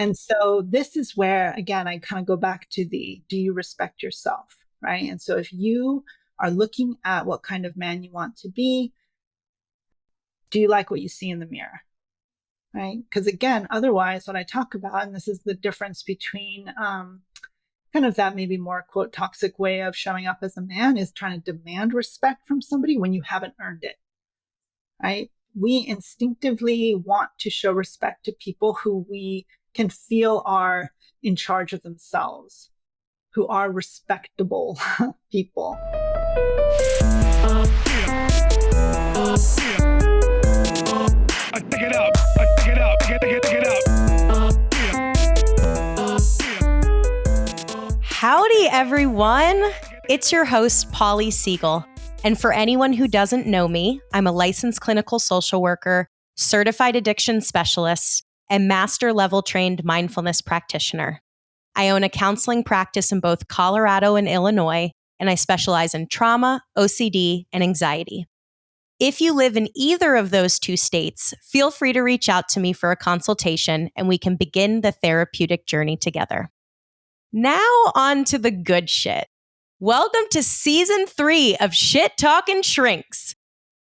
And so this is where, again, I kind of go back to do you respect yourself, right? And so if you are looking at what kind of man you want to be, do you like what you see in the mirror, right? Because again, otherwise what I talk about, and this is the difference between kind of that maybe more quote toxic way of showing up as a man, is trying to demand respect from somebody when you haven't earned it, right? We instinctively want to show respect to people who we can feel are in charge of themselves, who are respectable people. Pick it up. Pick it up. Pick it up. Howdy, everyone. It's your host, Polly Siegel. And for anyone who doesn't know me, I'm a licensed clinical social worker, certified addiction specialist, and master level trained mindfulness practitioner. I own a counseling practice in both Colorado and Illinois, and I specialize in trauma, OCD, and anxiety. If you live in either of those two states, feel free to reach out to me for a consultation and we can begin the therapeutic journey together. Now on to the good shit. Welcome to season 3 of Shit Talkin' Shrinks.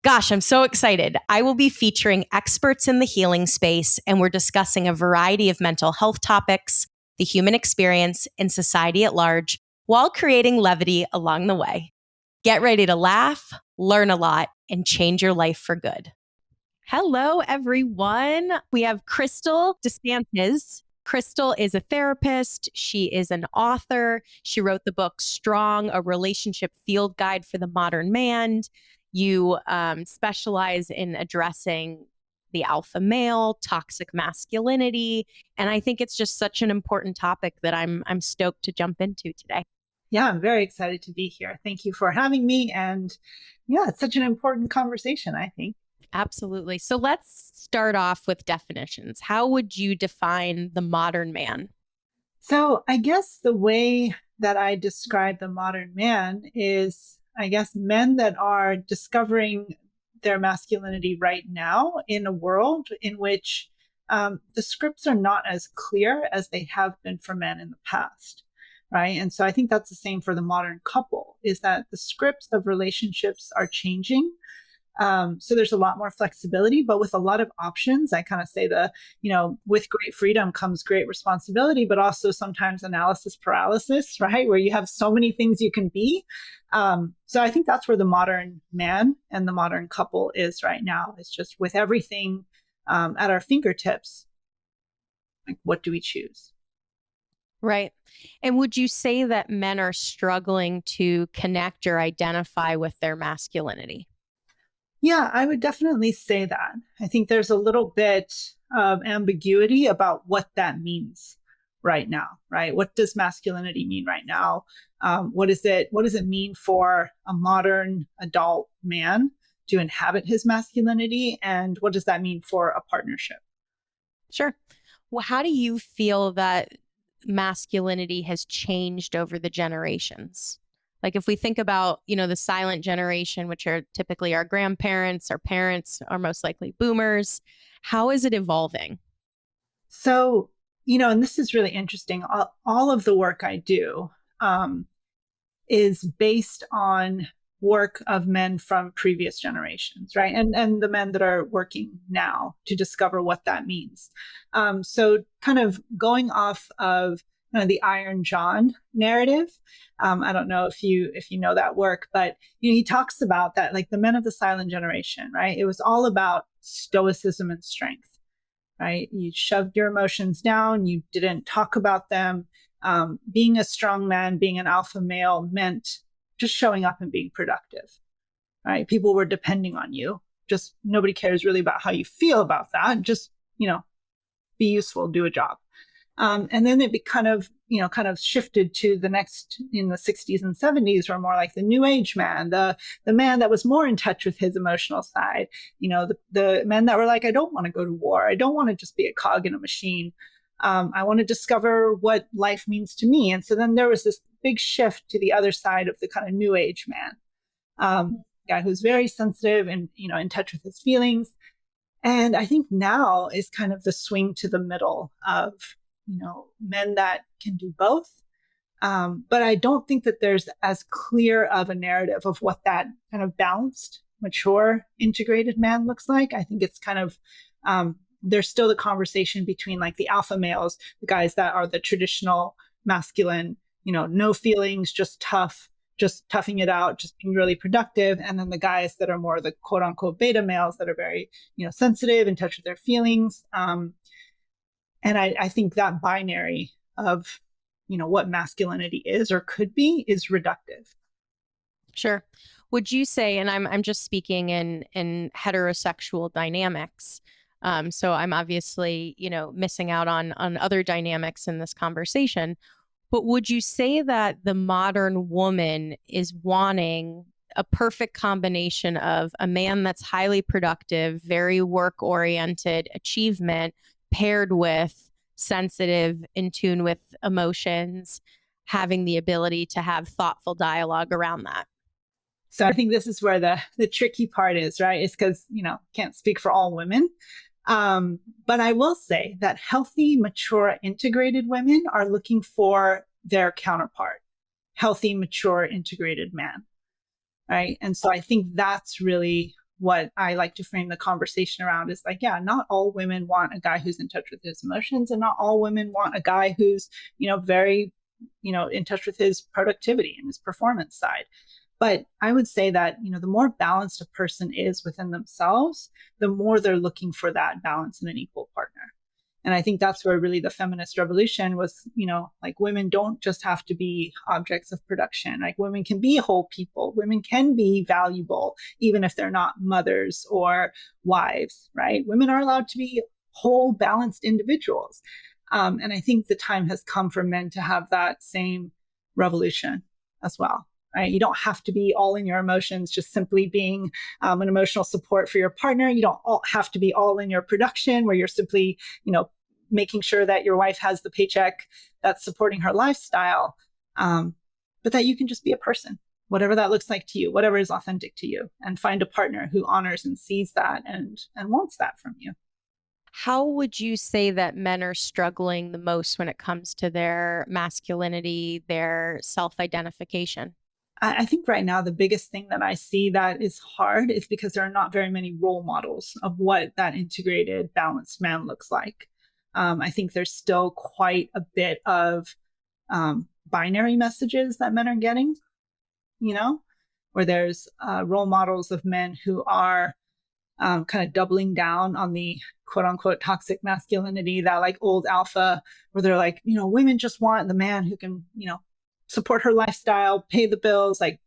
Gosh, I'm so excited. I will be featuring experts in the healing space, and we're discussing a variety of mental health topics, the human experience, and society at large, while creating levity along the way. Get ready to laugh, learn a lot, and change your life for good. Hello, everyone. We have Kristal DeSantis. Kristal is a therapist. She is an author. She wrote the book Strong, a relationship field guide for the modern man. You specialize in addressing the alpha male, toxic masculinity. And I think it's just such an important topic that I'm stoked to jump into today. Yeah, I'm very excited to be here. Thank you for having me. And yeah, it's such an important conversation, I think. Absolutely. So let's start off with definitions. How would you define the modern man? So I guess the way that I describe the modern man is, I guess, men that are discovering their masculinity right now in a world in which the scripts are not as clear as they have been for men in the past. Right. And so I think that's the same for the modern couple, is that the scripts of relationships are changing. So there's a lot more flexibility, but with a lot of options. I kind of say with great freedom comes great responsibility, but also sometimes analysis paralysis, right? Where you have so many things you can be. So I think that's where the modern man and the modern couple is right now. It's just with everything at our fingertips. Like, what do we choose? Right. And would you say that men are struggling to connect or identify with their masculinity? Yeah, I would definitely say that. I think there's a little bit of ambiguity about what that means right now, right? What does masculinity mean right now? What does it mean for a modern adult man to inhabit his masculinity? And what does that mean for a partnership? Sure. Well, how do you feel that masculinity has changed over the generations? Like if we think about, the silent generation, which are typically our grandparents, our parents are most likely boomers, how is it evolving? So, and this is really interesting. All of the work I do is based on work of men from previous generations, right? And the men that are working now to discover what that means. So kind of going off of the Iron John narrative. I don't know if you know that work, but he talks about that, like the men of the silent generation, right? It was all about stoicism and strength, right? You shoved your emotions down, you didn't talk about them. Being a strong man, being an alpha male meant just showing up and being productive, right? People were depending on you. Just nobody cares really about how you feel about that. Just, be useful, do a job. And then it kind of shifted to the next in the 60s and 70s, were more like the new age man, the man that was more in touch with his emotional side, the men that were like, I don't want to go to war. I don't want to just be a cog in a machine. I want to discover what life means to me. And so then there was this big shift to the other side of the kind of new age man, guy who's very sensitive and, in touch with his feelings. And I think now is kind of the swing to the middle of, men that can do both. But I don't think that there's as clear of a narrative of what that kind of balanced, mature, integrated man looks like. I think it's kind of, there's still the conversation between like the alpha males, the guys that are the traditional masculine, no feelings, just tough, just toughing it out, just being really productive. And then the guys that are more the quote unquote beta males that are very, sensitive, in touch with their feelings. And I think that binary of, what masculinity is or could be is reductive. Sure. Would you say, and I'm just speaking in heterosexual dynamics, so I'm obviously, missing out on other dynamics in this conversation, but would you say that the modern woman is wanting a perfect combination of a man that's highly productive, very work-oriented achievement, paired with sensitive, in tune with emotions, having the ability to have thoughtful dialogue around that? So I think this is where the tricky part is, right? It's because, can't speak for all women. But I will say that healthy, mature, integrated women are looking for their counterpart, healthy, mature, integrated man, right? And so I think that's really what I like to frame the conversation around is like, yeah, not all women want a guy who's in touch with his emotions, and not all women want a guy who's, very, in touch with his productivity and his performance side. But I would say that, the more balanced a person is within themselves, the more they're looking for that balance in an equal partner. And I think that's where really the feminist revolution was, like women don't just have to be objects of production. Like women can be whole people. Women can be valuable, even if they're not mothers or wives, right? Women are allowed to be whole, balanced individuals. And I think the time has come for men to have that same revolution as well. Right? You don't have to be all in your emotions, just simply being an emotional support for your partner. You don't have to be all in your production where you're simply, making sure that your wife has the paycheck that's supporting her lifestyle. But that you can just be a person, whatever that looks like to you, whatever is authentic to you, and find a partner who honors and sees that and wants that from you. How would you say that men are struggling the most when it comes to their masculinity, their self-identification? I think right now the biggest thing that I see that is hard is because there are not very many role models of what that integrated, balanced man looks like. I think there's still quite a bit of binary messages that men are getting, where there's role models of men who are kind of doubling down on the quote unquote toxic masculinity, that like old alpha, where they're like, women just want the man who can, support her lifestyle, pay the bills, like,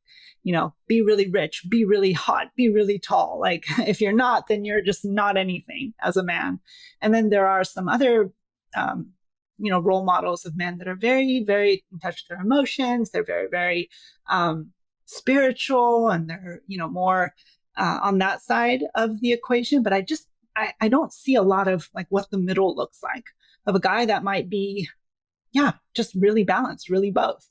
be really rich, be really hot, be really tall. Like if you're not, then you're just not anything as a man. And then there are some other, role models of men that are very, very in touch with their emotions. They're very, very spiritual, and they're, more on that side of the equation. But I don't see a lot of like what the middle looks like of a guy that might be, just really balanced, really both.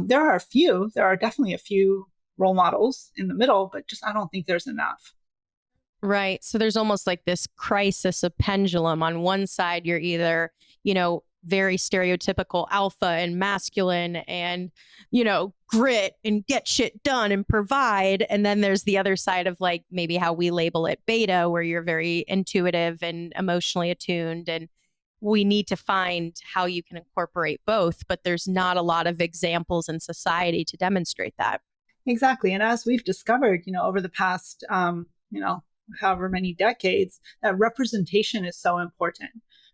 There are definitely a few role models in the middle, but just I don't think there's enough. Right. So there's almost like this crisis of pendulum. On one side, you're either, very stereotypical alpha and masculine and, grit and get shit done and provide. And then there's the other side of like maybe how we label it beta, where you're very intuitive and emotionally attuned. And we need to find how you can incorporate both, but there's not a lot of examples in society to demonstrate that. Exactly. And as we've discovered, over the past, however many decades, that representation is so important,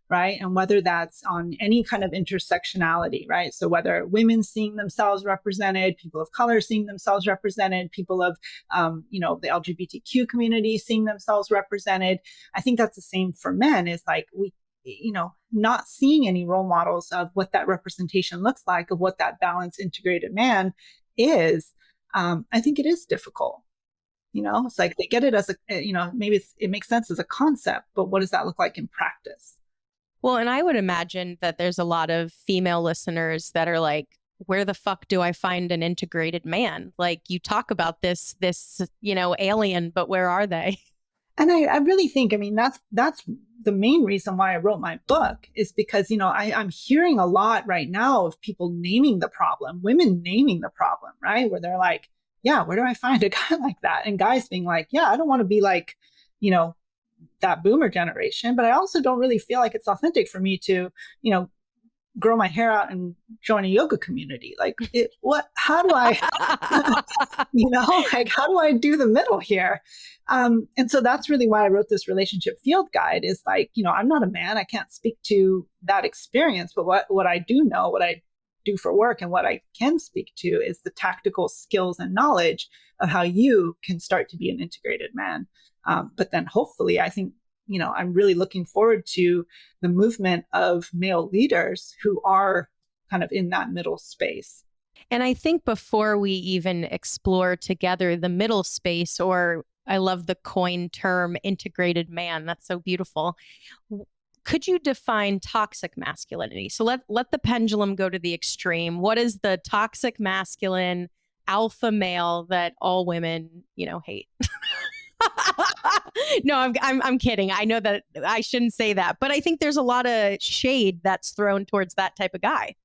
right? And whether that's on any kind of intersectionality, right? So whether women seeing themselves represented, people of color seeing themselves represented, people of, the LGBTQ community seeing themselves represented, I think that's the same for men. Is like we, not seeing any role models of what that representation looks like, of what that balanced, integrated man is. I think it is difficult. It's like they get it as maybe it makes sense as a concept, but what does that look like in practice? Well, and I would imagine that there's a lot of female listeners that are like, where the fuck do I find an integrated man? Like you talk about this, alien, but where are they? And I really think, I mean, that's the main reason why I wrote my book, is because, I'm hearing a lot right now of people naming the problem, women naming the problem, right? Where they're like, yeah, where do I find a guy like that? And guys being like, yeah, I don't want to be like, you know, that boomer generation, but I also don't really feel like it's authentic for me to, grow my hair out and join a yoga community. Like, how do I, like, how do I do the middle here? And so that's really why I wrote this relationship field guide, is like, I'm not a man. I can't speak to that experience, but what I do know, what I do for work and what I can speak to is the tactical skills and knowledge of how you can start to be an integrated man. But then hopefully, I think, I'm really looking forward to the movement of male leaders who are kind of in that middle space. And I think before we even explore together the middle space, or I love the coined term integrated man, that's so beautiful. Could you define toxic masculinity? So let the pendulum go to the extreme. What is the toxic masculine alpha male that all women, hate? No, I'm kidding. I know that I shouldn't say that, but I think there's a lot of shade that's thrown towards that type of guy.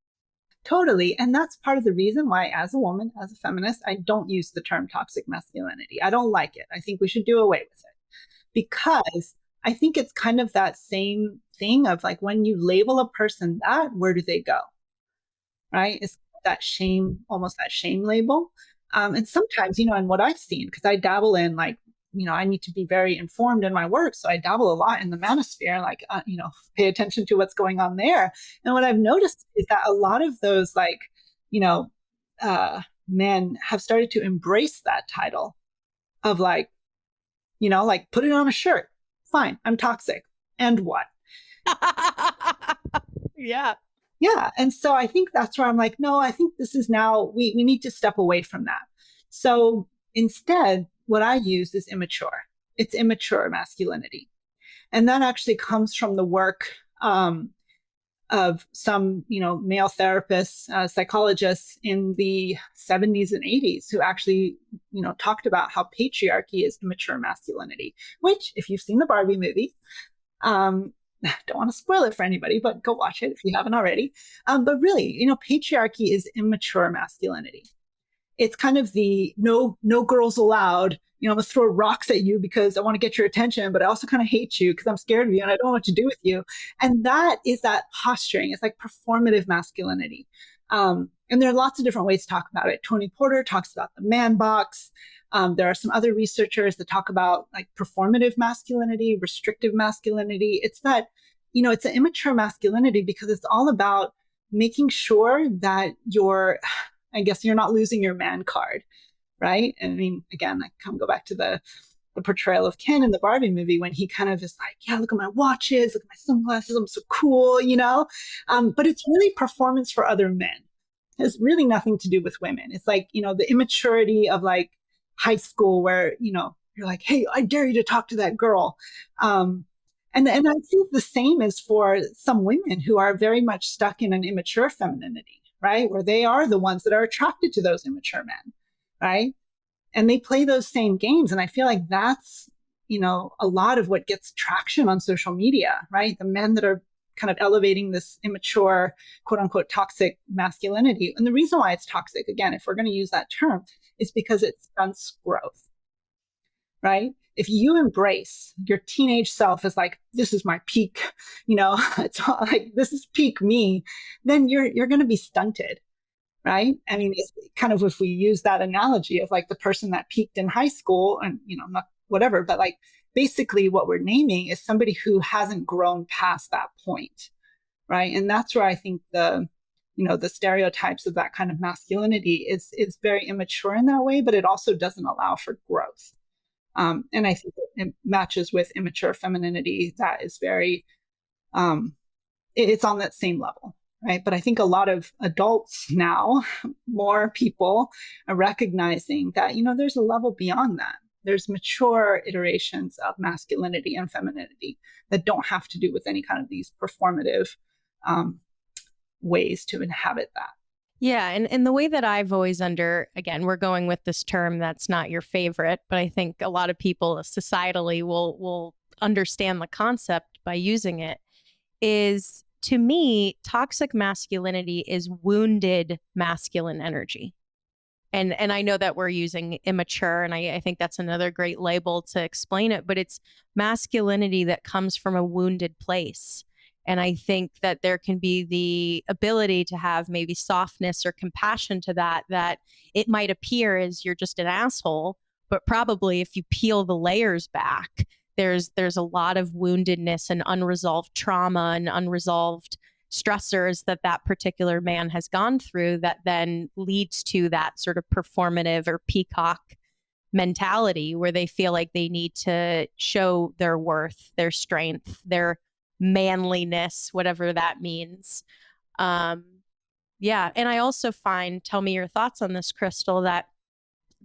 Totally. And that's part of the reason why, as a woman, as a feminist, I don't use the term toxic masculinity. I don't like it. I think we should do away with it, because I think it's kind of that same thing of like, when you label a person that, where do they go? Right? It's that shame, almost that shame label. And sometimes, and what I've seen, because I dabble in like, I need to be very informed in my work. So I dabble a lot in the manosphere, like, pay attention to what's going on there. And what I've noticed is that a lot of those, like, men have started to embrace that title of like, like, put it on a shirt. Fine, I'm toxic. And what? Yeah. Yeah. And so I think that's where I'm like, no, I think this is now, we need to step away from that. So instead, what I use is immature. It's immature masculinity. And that actually comes from the work of some, male therapists, psychologists in the 70s and 80s who actually, talked about how patriarchy is immature masculinity, which, if you've seen the Barbie movie, don't want to spoil it for anybody, but go watch it if you haven't already. But really, patriarchy is immature masculinity. It's kind of the no girls allowed. I'm gonna throw rocks at you because I want to get your attention, but I also kind of hate you because I'm scared of you and I don't know what to do with you. And that is that posturing. It's like performative masculinity. And there are lots of different ways to talk about it. Tony Porter talks about the man box. There are some other researchers that talk about like performative masculinity, restrictive masculinity. It's that, it's an immature masculinity because it's all about making sure that you're not losing your man card, right? And I mean, again, I come go back to the portrayal of Ken in the Barbie movie when he kind of is like, yeah, look at my watches, look at my sunglasses, I'm so cool, But it's really performance for other men. It has really nothing to do with women. It's like, the immaturity of like high school where, you're like, hey, I dare you to talk to that girl. And I think the same is for some women who are very much stuck in an immature femininity, right? Where they are the ones that are attracted to those immature men, right? And they play those same games. And I feel like that's, a lot of what gets traction on social media, right? The men that are kind of elevating this immature, quote unquote, toxic masculinity. And the reason why it's toxic, again, if we're going to use that term, is because it stunts growth, right? If you embrace your teenage self as like, this is my peak, it's like, this is peak me, then you're going to be stunted, right? I mean, it's kind of, if we use that analogy of like the person that peaked in high school and, not whatever, but like basically what we're naming is somebody who hasn't grown past that point, right? And that's where I think the stereotypes of that kind of masculinity is very immature in that way, but it also doesn't allow for growth. And I think it matches with immature femininity that is very, it's on that same level, right? But I think a lot of adults now, more people are recognizing that, there's a level beyond that. There's mature iterations of masculinity and femininity that don't have to do with any kind of these performative ways to inhabit that. Yeah, and the way that I've always again, we're going with this term that's not your favorite, but I think a lot of people societally will understand the concept by using it, is to me, toxic masculinity is wounded masculine energy. And I know that we're using immature, and I think that's another great label to explain it, but it's masculinity that comes from a wounded place. And I think that there can be the ability to have maybe softness or compassion to that it might appear as you're just an asshole, but probably if you peel the layers back, there's a lot of woundedness and unresolved trauma and unresolved stressors that particular man has gone through that then leads to that sort of performative or peacock mentality where they feel like they need to show their worth, their strength, their manliness, whatever that means. Yeah. And I also find, tell me your thoughts on this, Kristal, that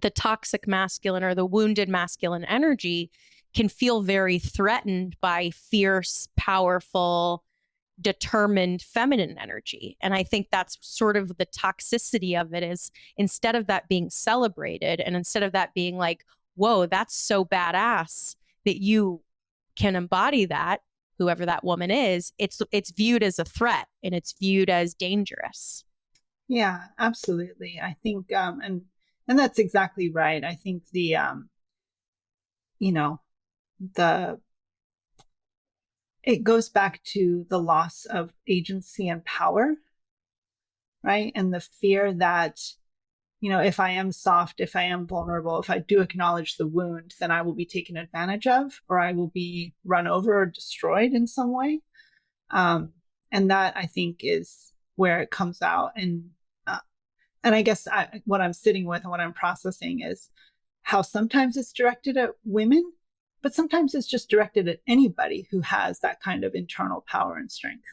the toxic masculine or the wounded masculine energy can feel very threatened by fierce, powerful, determined feminine energy. And I think that's sort of the toxicity of it, is instead of that being celebrated and instead of that being like, whoa, that's so badass that you can embody that, whoever that woman is, it's viewed as a threat and it's viewed as dangerous. Yeah, absolutely. I think, and that's exactly right. I think you know, the it goes back to the loss of agency and power, right? And the fear that, if I am soft, if I am vulnerable, if I do acknowledge the wound, then I will be taken advantage of, or I will be run over or destroyed in some way. And that, I think, is where it comes out. And I guess what I'm sitting with and what I'm processing is how sometimes it's directed at women, but sometimes it's just directed at anybody who has that kind of internal power and strength.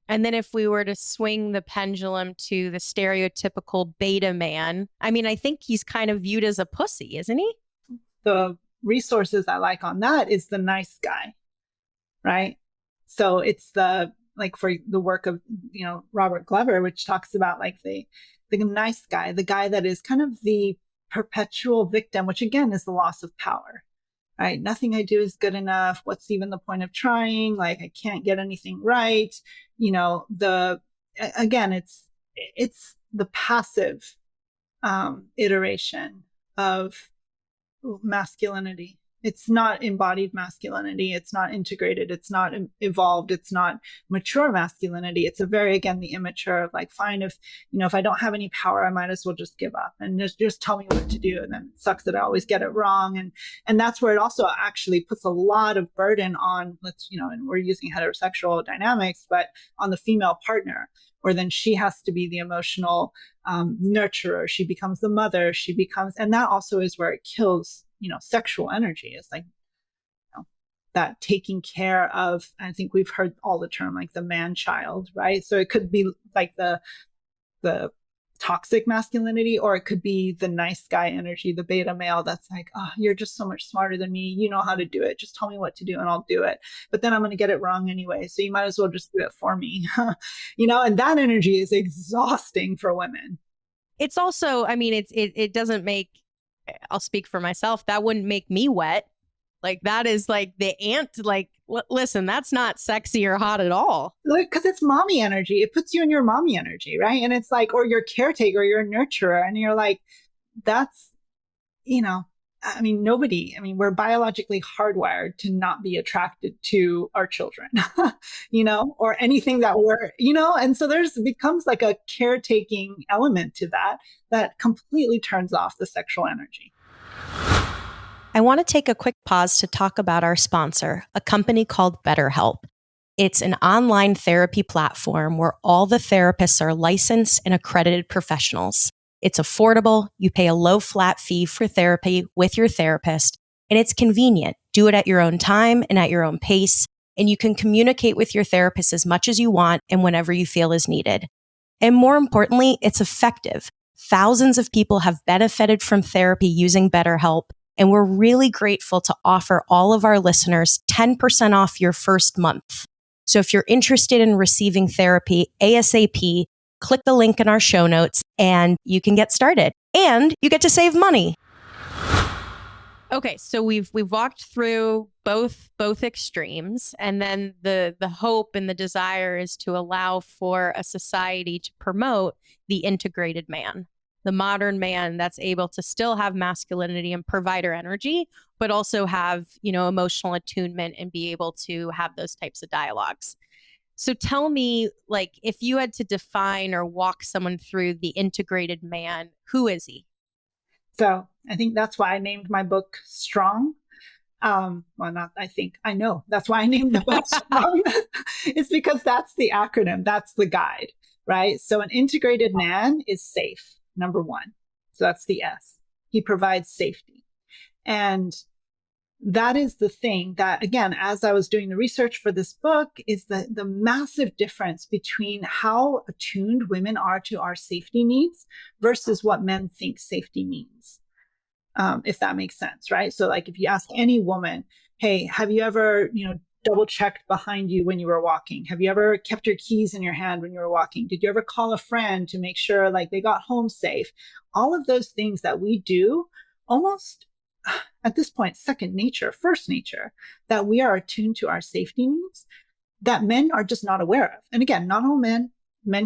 And then if we were to swing the pendulum to the stereotypical beta man, I mean, I think he's kind of viewed as a pussy, isn't he? The resources I like on that is the nice guy, right? So it's like for the work of, Robert Glover, which talks about like the nice guy, the guy that is kind of the perpetual victim, which again is the loss of power, right? Nothing I do is good enough. What's even the point of trying? Like, I can't get anything right. Again, it's the passive iteration of masculinity. It's not embodied masculinity. It's not integrated. It's not evolved. It's not mature masculinity. It's again, the immature of like, fine, if I don't have any power, I might as well just give up and just tell me what to do. And then it sucks that I always get it wrong. And that's where it also actually puts a lot of burden on, and we're using heterosexual dynamics, but on the female partner, where then she has to be the emotional nurturer. She becomes the mother. And that also is where it kills sexual energy, is like that taking care of. I think we've heard all the term like the man child, right? So it could be like the toxic masculinity, or it could be the nice guy energy, the beta male that's like, oh, you're just so much smarter than me, you know how to do it, just tell me what to do and I'll do it, but then I'm going to get it wrong anyway, so you might as well just do it for me. And that energy is exhausting for women. It's also, I mean, it doesn't make, I'll speak for myself, that wouldn't make me wet. Like, that is like the ant, like, listen, that's not sexy or hot at all. Because it's mommy energy. It puts you in your mommy energy, right? And it's like, or your caretaker, your nurturer. And you're like, that's, we're biologically hardwired to not be attracted to our children, or anything that and so becomes like a caretaking element to that completely turns off the sexual energy. I want to take a quick pause to talk about our sponsor, a company called BetterHelp. It's an online therapy platform where all the therapists are licensed and accredited professionals. It's affordable, you pay a low flat fee for therapy with your therapist, and it's convenient. Do it at your own time and at your own pace, and you can communicate with your therapist as much as you want and whenever you feel is needed. And more importantly, it's effective. Thousands of people have benefited from therapy using BetterHelp, and we're really grateful to offer all of our listeners 10% off your first month. So if you're interested in receiving therapy ASAP, click the link in our show notes and you can get started. And you get to save money. Okay, so we've walked through both extremes, and then the hope and the desire is to allow for a society to promote the integrated man, the modern man that's able to still have masculinity and provider energy, but also have, emotional attunement and be able to have those types of dialogues. So tell me, like, if you had to define or walk someone through the integrated man, who is he? So I think that's why I named my book Strong. Well, not I think, I know. That's why I named the book Strong. It's because that's the acronym, that's the guide, right? So an integrated man is safe, number one. So that's the S. He provides safety. And that is the thing that, again, as I was doing the research for this book, is the massive difference between how attuned women are to our safety needs versus what men think safety means, if that makes sense, right? So like if you ask any woman, hey, have you ever, double checked behind you when you were walking? Have you ever kept your keys in your hand when you were walking? Did you ever call a friend to make sure like they got home safe? All of those things that we do almost at this point, second nature, first nature, that we are attuned to our safety needs that men are just not aware of. And again, not all men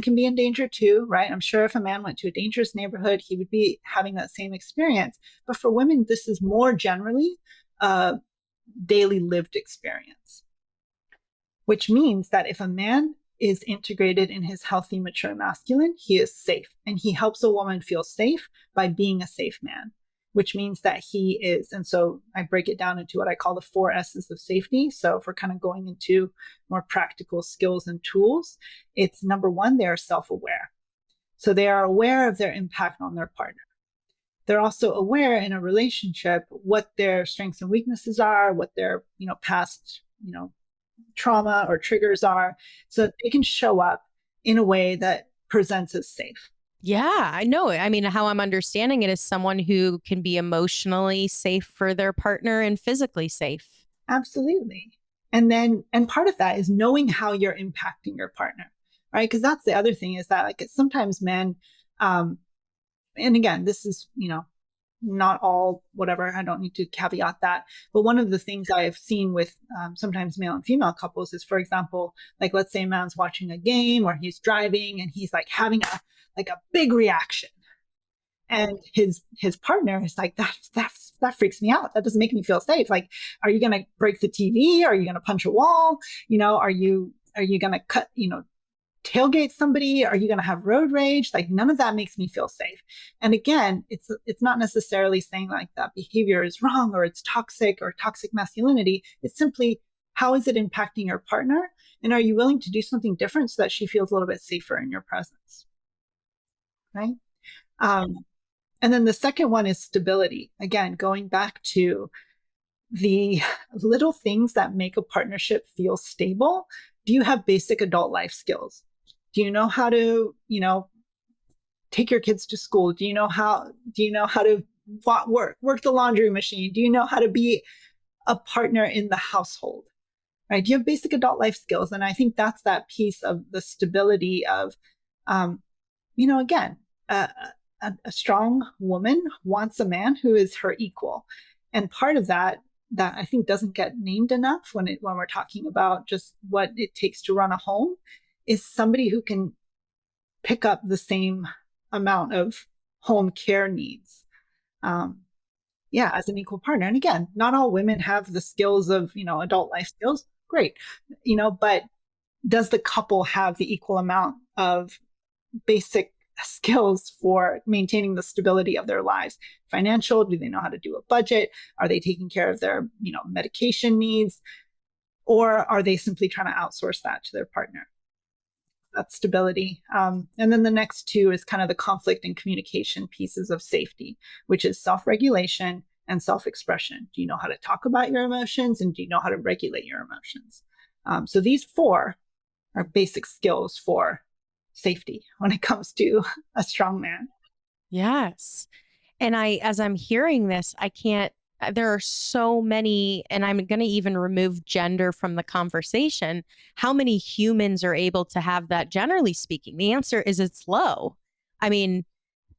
can be in danger too, right? I'm sure if a man went to a dangerous neighborhood, he would be having that same experience. But for women, this is more generally a daily lived experience, which means that if a man is integrated in his healthy, mature masculine, he is safe. And he helps a woman feel safe by being a safe man, which means that he is. And so I break it down into what I call the 4 S's of safety. So if we're kind of going into more practical skills and tools, it's number one, they are self-aware. So they are aware of their impact on their partner. They're also aware in a relationship what their strengths and weaknesses are, what their, past, trauma or triggers are, so that they can show up in a way that presents as safe. Yeah, I know. I mean, how I'm understanding it is someone who can be emotionally safe for their partner and physically safe. Absolutely. And part of that is knowing how you're impacting your partner, right? Because that's the other thing is that like sometimes men, and again, this is, not all whatever, I don't need to caveat that. But one of the things I've seen with sometimes male and female couples is, for example, like let's say a man's watching a game or he's driving and he's like having a big reaction. And his partner is like, that freaks me out. That doesn't make me feel safe. Like, are you going to break the TV? Are you going to punch a wall? Are you going to cut, tailgate somebody? Are you going to have road rage? Like none of that makes me feel safe. And again, it's not necessarily saying like that behavior is wrong or it's toxic or toxic masculinity. It's simply, how is it impacting your partner? And are you willing to do something different so that she feels a little bit safer in your presence? Right? And then the second one is stability. Again, going back to the little things that make a partnership feel stable. Do you have basic adult life skills? Do you know how to, take your kids to school? Do you know how to work the laundry machine? Do you know how to be a partner in the household? Right? Do you have basic adult life skills? And I think that's that piece of the stability of, again, a strong woman wants a man who is her equal. And part of that I think doesn't get named enough when we're talking about just what it takes to run a home is somebody who can pick up the same amount of home care needs. As an equal partner. And again, not all women have the skills of, adult life skills. Great. But does the couple have the equal amount of basic skills for maintaining the stability of their lives? Financial, do they know how to do a budget? Are they taking care of their, medication needs? Or are they simply trying to outsource that to their partner? That's stability. And then the next two is kind of the conflict and communication pieces of safety, which is self-regulation and self-expression. Do you know how to talk about your emotions? And do you know how to regulate your emotions? So these 4 are basic skills for safety when it comes to a strong man. Yes. And as I'm hearing this, I can't there are so many, and I'm going to even remove gender from the conversation. How many humans are able to have that, generally speaking? The answer is it's low. I mean,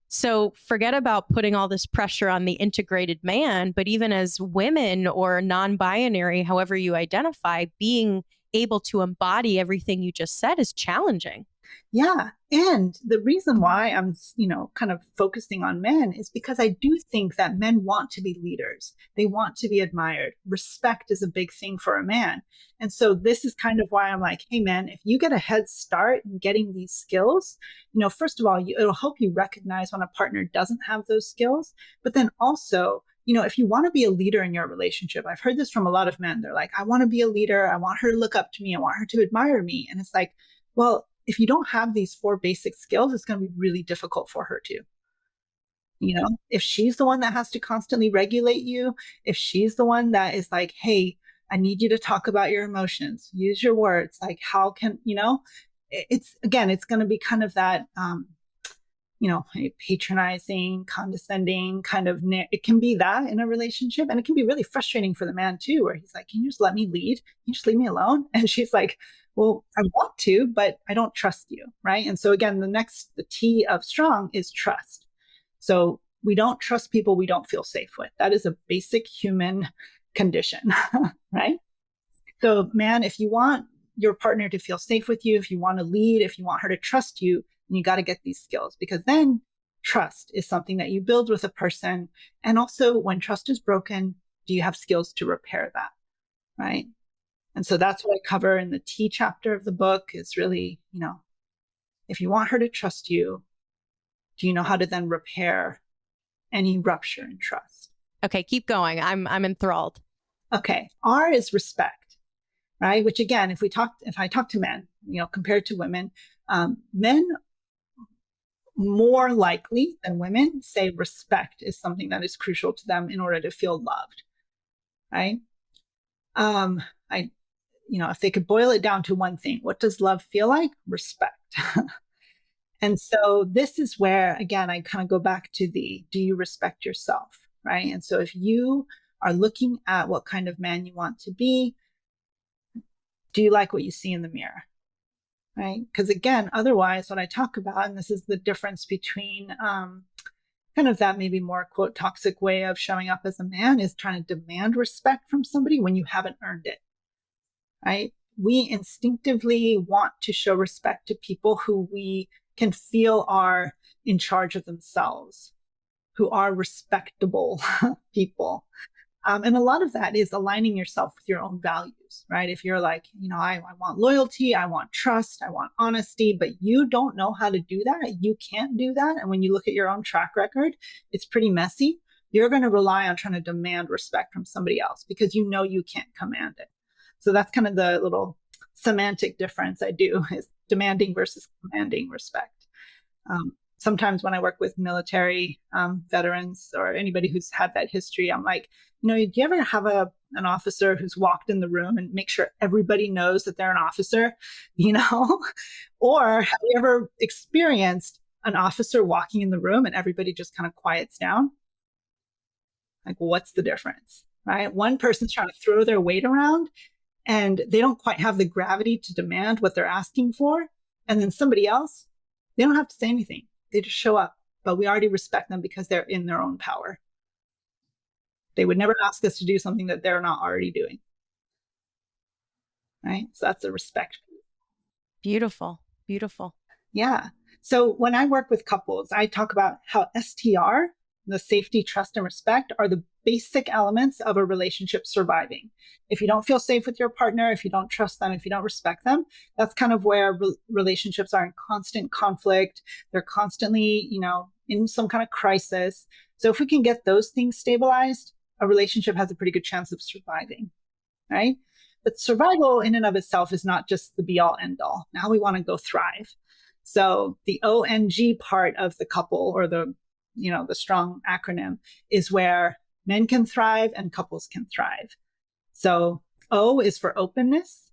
so forget about putting all this pressure on the integrated man, but even as women or non-binary, however you identify, being able to embody everything you just said is challenging. Yeah. And the reason why I'm, kind of focusing on men is because I do think that men want to be leaders. They want to be admired. Respect is a big thing for a man. And so this is kind of why I'm like, hey, man, if you get a head start in getting these skills, first of all, it'll help you recognize when a partner doesn't have those skills. But then also, if you want to be a leader in your relationship, I've heard this from a lot of men. They're like, I want to be a leader. I want her to look up to me. I want her to admire me. And it's like, well, if you don't have these 4 basic skills, it's going to be really difficult for her to. If she's the one that has to constantly regulate you, if she's the one that is like, hey, I need you to talk about your emotions, use your words, like how can, it's going to be kind of that, patronizing, condescending kind of, it can be that in a relationship. And it can be really frustrating for the man too, where he's like, can you just let me lead? Can you just leave me alone? And she's like, well, I want to, but I don't trust you. Right. And so again, the T of strong is trust. So we don't trust people we don't feel safe with. That is a basic human condition. Right. So man, if you want your partner to feel safe with you, if you want to lead, if you want her to trust you, you got to get these skills, because then trust is something that you build with a person. And also when trust is broken, do you have skills to repair that? Right. And so that's what I cover in the T chapter of the book is really, if you want her to trust you, do you know how to then repair any rupture in trust? Okay, keep going. I'm enthralled. Okay. R is respect, right? Which again, if I talk to men, compared to women, men more likely than women say respect is something that is crucial to them in order to feel loved, right? If they could boil it down to one thing, what does love feel like? Respect. And so this is where, again, I kind of go back to do you respect yourself, right? And so if you are looking at what kind of man you want to be, do you like what you see in the mirror? Right? Because again, otherwise, what I talk about, and this is the difference between kind of that maybe more quote toxic way of showing up as a man, is trying to demand respect from somebody when you haven't earned it. Right? We instinctively want to show respect to people who we can feel are in charge of themselves, who are respectable people. And a lot of that is aligning yourself with your own values, right? If you're like, I want loyalty, I want trust, I want honesty, but you don't know how to do that. You can't do that. And when you look at your own track record, it's pretty messy. You're going to rely on trying to demand respect from somebody else because you know you can't command it. So that's kind of the little semantic difference I do, is demanding versus commanding respect. Sometimes when I work with military veterans or anybody who's had that history, I'm like, do you ever have an officer who's walked in the room and make sure everybody knows that they're an officer, Or have you ever experienced an officer walking in the room and everybody just kind of quiets down? Like, what's the difference, right? One person's trying to throw their weight around and they don't quite have the gravity to demand what they're asking for. And then somebody else, they don't have to say anything. They just show up, but we already respect them because they're in their own power. They would never ask us to do something that they're not already doing. Right? So that's the respect. Beautiful. Beautiful. Yeah. So when I work with couples, I talk about how STR, the safety, trust, and respect, are the basic elements of a relationship surviving. If you don't feel safe with your partner, if you don't trust them, if you don't respect them, that's kind of where relationships are in constant conflict. They're constantly, in some kind of crisis. So if we can get those things stabilized, a relationship has a pretty good chance of surviving, right? But survival in and of itself is not just the be all end all. Now we want to go thrive. So the ONG part of the couple, or the strong acronym, is where men can thrive and couples can thrive. So O is for openness.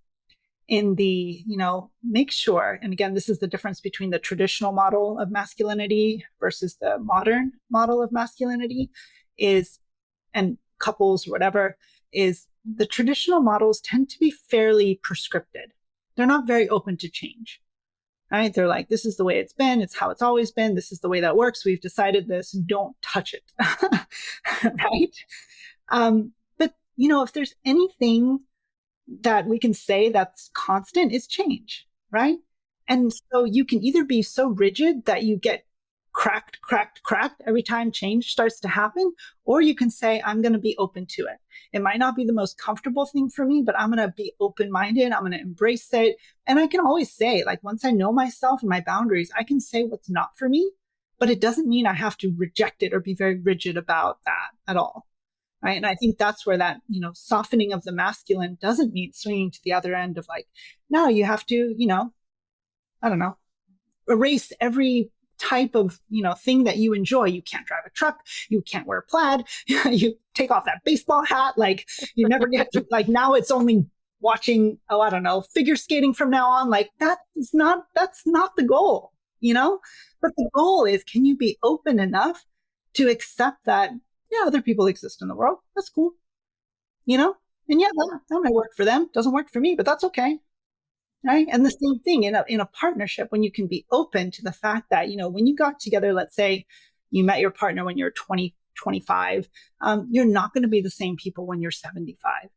In the, make sure, and again, this is the difference between the traditional model of masculinity versus the modern model of masculinity, and couples, whatever, is the traditional models tend to be fairly prescripted. They're not very open to change, right? They're like, this is the way it's been. It's how it's always been. This is the way that works. We've decided this. Don't touch it, right? But, if there's anything that we can say that's constant, is change, right? And so you can either be so rigid that you get cracked every time change starts to happen, or you can say, I'm going to be open to it. It might not be the most comfortable thing for me, but I'm going to be open-minded. I'm going to embrace it. And I can always say, like, once I know myself and my boundaries, I can say what's not for me, but it doesn't mean I have to reject it or be very rigid about that at all. Right. And I think that's where that, softening of the masculine doesn't mean swinging to the other end of like, no, you have to, I don't know, erase every type of, thing that you enjoy. You can't drive a truck. You can't wear plaid. You take off that baseball hat. Like you never get to, like, now it's only watching, I don't know, figure skating from now on. Like that's not the goal, but the goal is, can you be open enough to accept that, yeah, other people exist in the world. That's cool. And yeah, that might work for them. Doesn't work for me, but that's okay. Right. And the same thing in a partnership, when you can be open to the fact that, when you got together, let's say you met your partner when you're 20, 25, you're not going to be the same people when you're 75.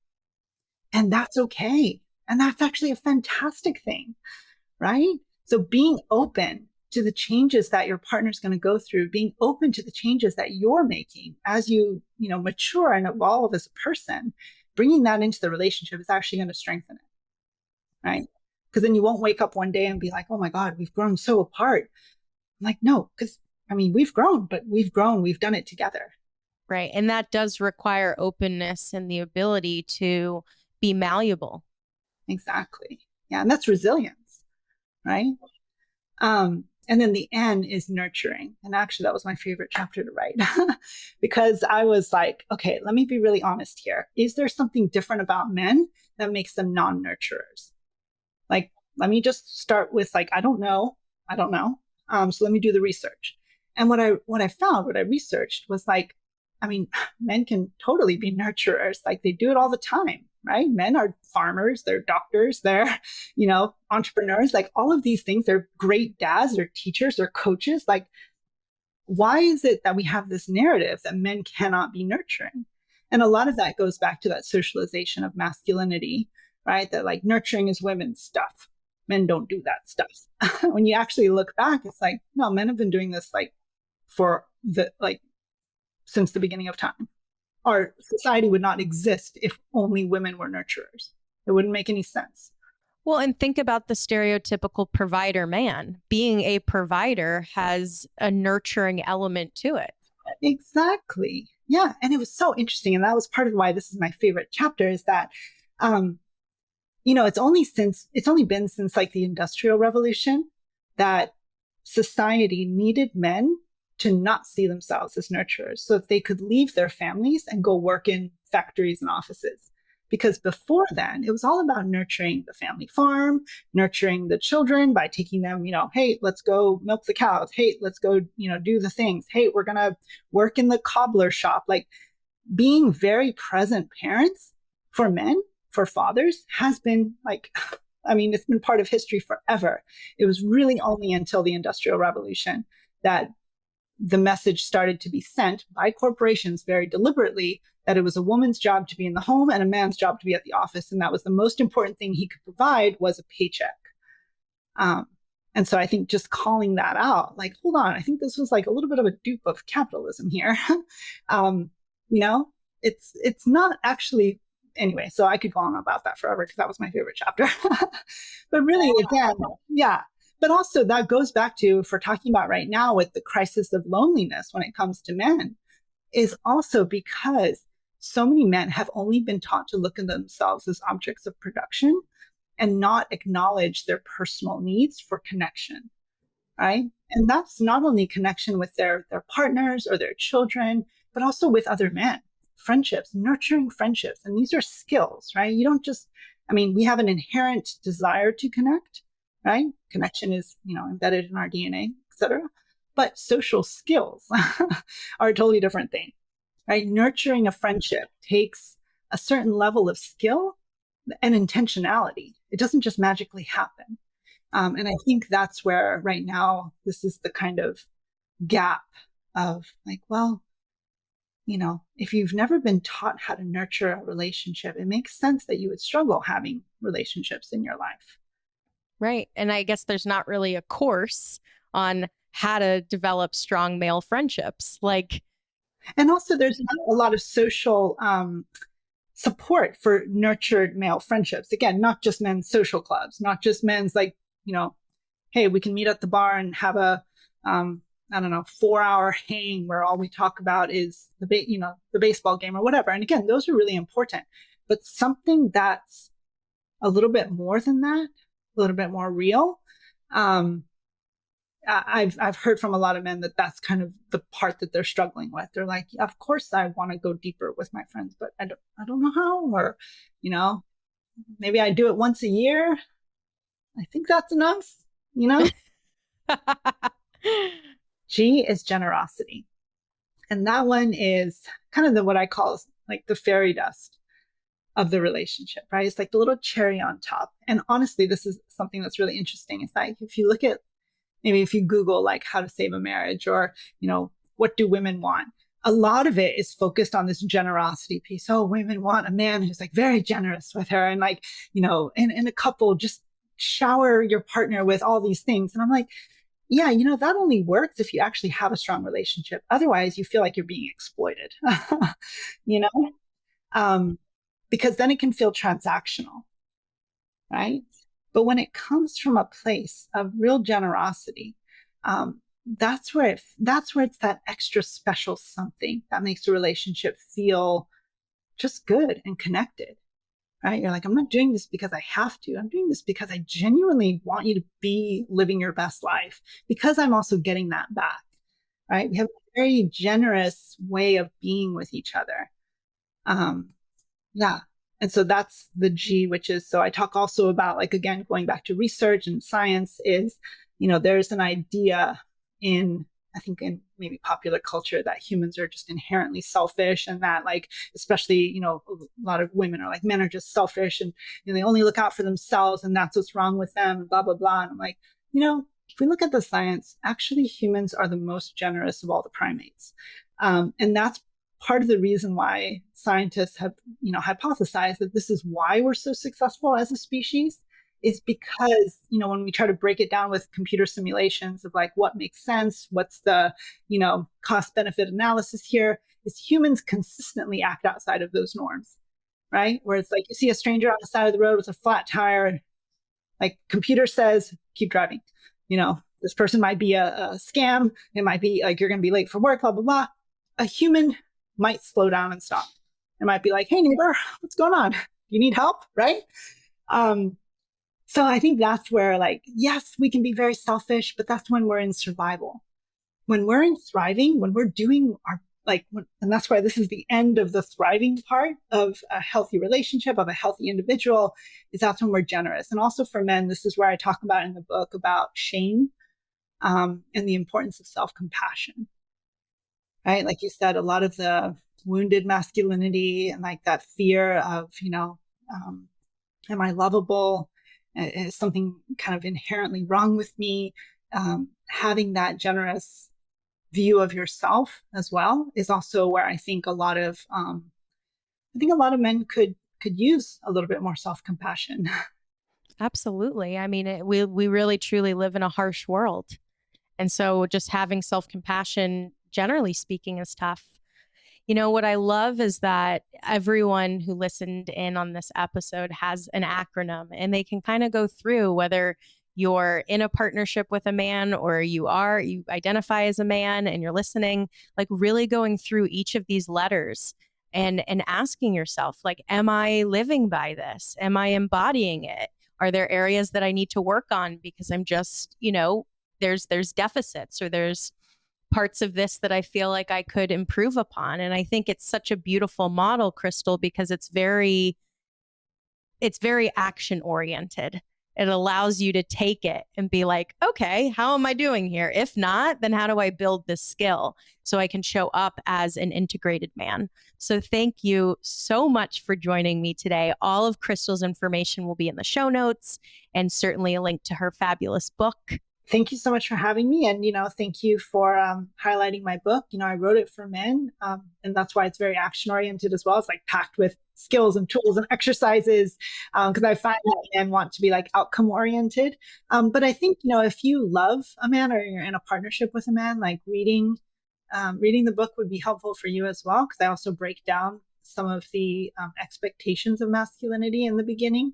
And that's okay. And that's actually a fantastic thing. Right. So being open to the changes that your partner's going to go through, being open to the changes that you're making as you, mature and evolve as a person, bringing that into the relationship is actually going to strengthen it. Right. Because then you won't wake up one day and be like, oh my God, we've grown so apart. I'm like, no, because we've grown, but we've done it together. Right. And that does require openness and the ability to be malleable. Exactly. Yeah. And that's resilience. Right. And then the N is nurturing. And actually, that was my favorite chapter to write because I was like, okay, let me be really honest here. Is there something different about men that makes them non-nurturers? Like, let me just start with like, I don't know. So let me do the research. And what I researched was like, men can totally be nurturers. Like they do it all the time, right? Men are farmers, they're doctors, they're, entrepreneurs, like all of these things. They're great dads, they're teachers, they're coaches. Like, why is it that we have this narrative that men cannot be nurturing? And a lot of that goes back to that socialization of masculinity, right? That like nurturing is women's stuff. Men don't do that stuff. When you actually look back, it's like, no, men have been doing this like since the beginning of time. Our society would not exist if only women were nurturers. It wouldn't make any sense. Well, and think about the stereotypical provider man. Being a provider has a nurturing element to it. Exactly. Yeah. And it was so interesting. And that was part of why this is my favorite chapter, is that it's only been since like the Industrial Revolution that society needed men to not see themselves as nurturers so that they could leave their families and go work in factories and offices. Because before then, it was all about nurturing the family farm, nurturing the children by taking them, hey, let's go milk the cows. Hey, let's go, do the things. Hey, we're going to work in the cobbler shop. Like being very present parents for men, for fathers, has been like, it's been part of history forever. It was really only until the Industrial Revolution that the message started to be sent by corporations very deliberately that it was a woman's job to be in the home and a man's job to be at the office. And that was the most important thing he could provide, was a paycheck. And so I think just calling that out, like, hold on, I think this was like a little bit of a dupe of capitalism here. It's not actually, anyway, so I could go on about that forever because that was my favorite chapter. But really, again, yeah. But also that goes back to, if we're talking about right now with the crisis of loneliness when it comes to men, is also because so many men have only been taught to look at themselves as objects of production and not acknowledge their personal needs for connection, right? And that's not only connection with their partners or their children, but also with other men, friendships, nurturing friendships. And these are skills, right? You don't just, we have an inherent desire to connect, right? Connection is, embedded in our DNA, et cetera. But social skills are a totally different thing. right? Nurturing a friendship takes a certain level of skill and intentionality. It doesn't just magically happen. And I think that's where right now, this is the kind of gap of like, well, if you've never been taught how to nurture a relationship, it makes sense that you would struggle having relationships in your life. Right. And I guess there's not really a course on how to develop strong male friendships. And also, there's not a lot of social support for nurtured male friendships. Again, not just men's social clubs, not just men's hey, we can meet at the bar and have a I don't know, 4-hour hang where all we talk about is the baseball game or whatever. And again, those are really important. But something that's a little bit more than that, a little bit more real. I've heard from a lot of men that that's kind of the part that they're struggling with. They're like, yeah, of course I want to go deeper with my friends, but I don't know how, or maybe I do it once a year. I think that's enough. G is generosity. And that one is kind of what I call like the fairy dust of the relationship, right? It's like the little cherry on top. And honestly, this is something that's really interesting. It's like, if you look at, maybe if you Google like how to save a marriage or, what do women want? A lot of it is focused on this generosity piece. Oh, women want a man who's like very generous with her. And like, in a couple, just shower your partner with all these things. And I'm like, yeah, that only works if you actually have a strong relationship. Otherwise, you feel like you're being exploited, because then it can feel transactional, right? But when it comes from a place of real generosity, that's where it's that extra special something that makes a relationship feel just good and connected. Right? You're like, I'm not doing this because I have to. I'm doing this because I genuinely want you to be living your best life, because I'm also getting that back. Right? We have a very generous way of being with each other. Yeah. And so that's the G, which is, so I talk also about, like, again, going back to research and science is, there's an idea I think in maybe popular culture that humans are just inherently selfish, and that, like, especially, a lot of women are like, men are just selfish and they only look out for themselves and that's what's wrong with them, and blah, blah, blah. And I'm like, if we look at the science, actually humans are the most generous of all the primates. And that's part of the reason why scientists have, hypothesized that this is why we're so successful as a species, is because, when we try to break it down with computer simulations of like what makes sense, what's the, cost benefit analysis here, is humans consistently act outside of those norms, right? Where it's like, you see a stranger on the side of the road with a flat tire, like, computer says, keep driving. This person might be a scam. It might be like, you're going to be late for work, blah, blah, blah. A human might slow down and stop. It might be like, hey, neighbor, what's going on? You need help, right? So I think that's where, like, yes, we can be very selfish, but that's when we're in survival. When we're in thriving, when we're doing our, and that's why this is the end of the thriving part of a healthy relationship, of a healthy individual, is that's when we're generous. And also for men, this is where I talk about in the book about shame, and the importance of self-compassion, right? Like you said, a lot of the wounded masculinity and like that fear of, am I lovable? Is something kind of inherently wrong with me? Having that generous view of yourself as well is also where I think a lot of men could use a little bit more self-compassion. Absolutely. I mean, we really truly live in a harsh world. And so just having self-compassion, generally speaking, is tough. What I love is that everyone who listened in on this episode has an acronym, and they can kind of go through whether you're in a partnership with a man or you identify as a man and you're listening, like really going through each of these letters and asking yourself, like, am I living by this? Am I embodying it? Are there areas that I need to work on because I'm just, there's deficits, or there's parts of this that I feel like I could improve upon. And I think it's such a beautiful model, Kristal, because it's very action oriented. It allows you to take it and be like, okay, how am I doing here? If not, then how do I build this skill so I can show up as an integrated man? So thank you so much for joining me today. All of Kristal's information will be in the show notes, and certainly a link to her fabulous book. Thank you so much for having me. And, thank you for highlighting my book. I wrote it for men, and that's why it's very action oriented as well. It's like packed with skills and tools and exercises, because I find that men want to be like outcome oriented. But I think, if you love a man or you're in a partnership with a man, like reading the book would be helpful for you as well, because I also break down some of the expectations of masculinity in the beginning,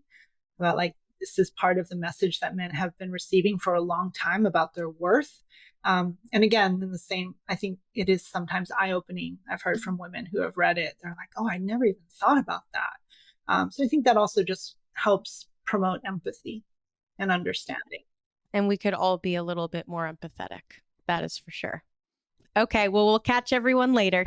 about like, this is part of the message that men have been receiving for a long time about their worth. And again, in the same, I think it is sometimes eye-opening. I've heard from women who have read it. They're like, oh, I never even thought about that. So I think that also just helps promote empathy and understanding. And we could all be a little bit more empathetic. That is for sure. Okay, well, we'll catch everyone later.